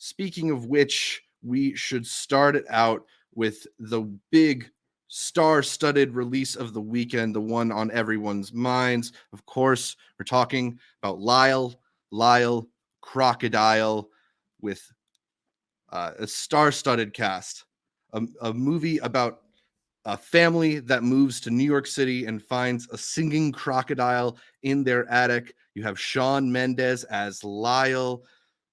speaking of which, we should start it out with the big star-studded release of the weekend, the one on everyone's minds. Of course, we're talking about Lyle Crocodile with a star-studded cast, a movie about a family that moves to New York City and finds a singing crocodile in their attic. You have Shawn Mendes as Lyle,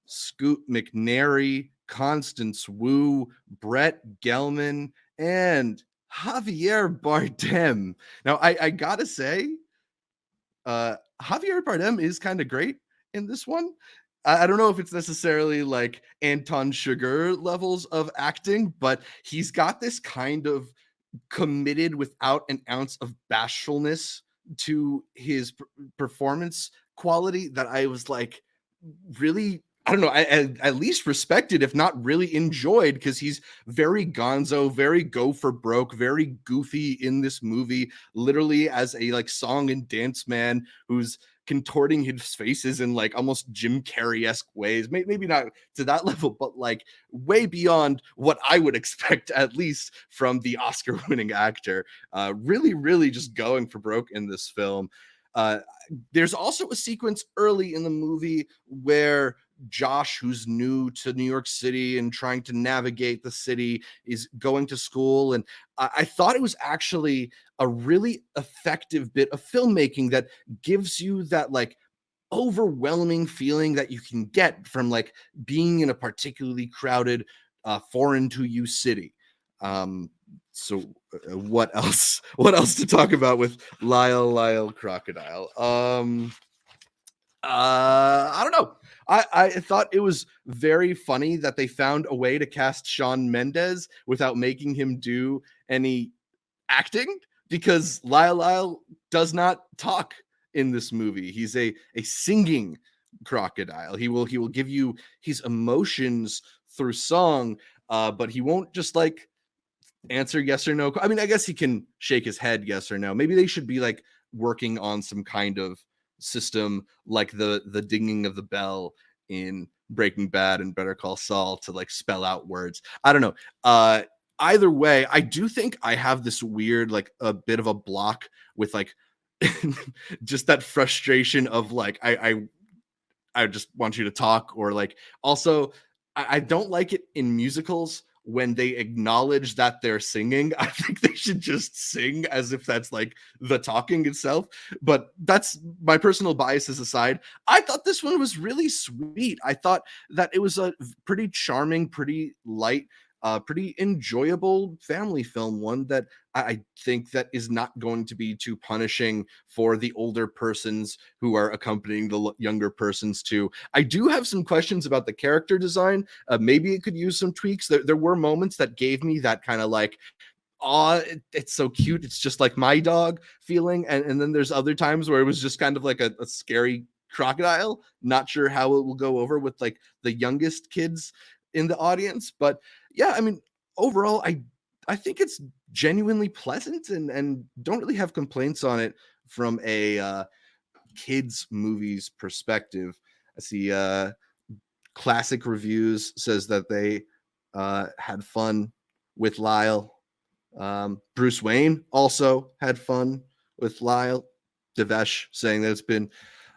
Scoot McNairy, Constance Wu, Brett Gelman, and Javier Bardem. Now, I gotta say, Javier Bardem is kind of great in this one. I don't know if it's necessarily like Anton Chigurh levels of acting, but he's got this kind of committed without an ounce of bashfulness to his performance quality that I was like, really, I don't know, I at least respected, if not really enjoyed, because he's very gonzo, very go for broke, very goofy in this movie, literally as a like song and dance man who's contorting his faces in like almost Jim Carrey-esque ways. Maybe not to that level, but like way beyond what I would expect, at least from the Oscar-winning actor. Really, really just going for broke in this film. There's also a sequence early in the movie where Josh, who's new to New York City and trying to navigate the city, is going to school. And I thought it was actually a really effective bit of filmmaking that gives you that like overwhelming feeling that you can get from like being in a particularly crowded, foreign to you city. So what else? What else to talk about with Lyle Crocodile? I don't know. I thought it was very funny that they found a way to cast Shawn Mendes without making him do any acting, because Lyle does not talk in this movie. He's a singing crocodile. He will give you his emotions through song, but he won't just like answer yes or no. I mean, I guess he can shake his head yes or no. Maybe they should be like working on some kind of system like the dinging of the bell in Breaking Bad and Better Call Saul to like spell out words. I don't know. Either way, I do think I have this weird like a bit of a block with like just that frustration of like I just want you to talk, or like also I don't like it in musicals when they acknowledge that they're singing. I think they should just sing as if that's like the talking itself. But that's my personal biases aside. I thought this one was really sweet. I thought that it was a pretty charming, pretty light, pretty enjoyable family film, one that I think that is not going to be too punishing for the older persons who are accompanying the younger persons too. I do have some questions about the character design. Maybe it could use some tweaks. There were moments that gave me that kind of like, oh, it's so cute, it's just like my dog feeling. And then there's other times where it was just kind of like a scary crocodile. Not sure how it will go over with like the youngest kids in the audience. But yeah, I mean, overall, I think it's genuinely pleasant and don't really have complaints on it from a kids movies perspective. I see Classic Reviews says that they had fun with Lyle. Bruce Wayne also had fun with Lyle. Devesh saying that it's been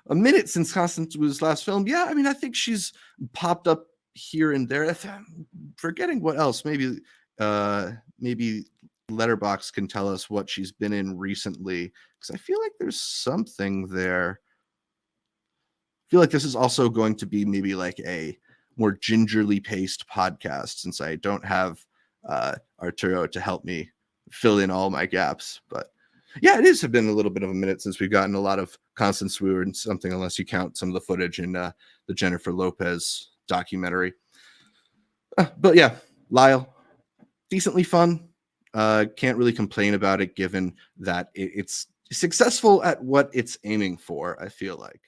a minute since Constance Wu's last film. Yeah, I mean, I think she's popped up here and there. I'm forgetting what else. Maybe Letterbox can tell us what she's been in recently, because I feel like there's something there. I feel like this is also going to be maybe like a more gingerly paced podcast, since I don't have Arturo to help me fill in all my gaps. But yeah, it has been a little bit of a minute since we've gotten a lot of Constance Wu and something, unless you count some of the footage in the Jennifer Lopez documentary. But yeah, Lyle, decently fun. Can't really complain about it, given that it's successful at what it's aiming for, I feel like.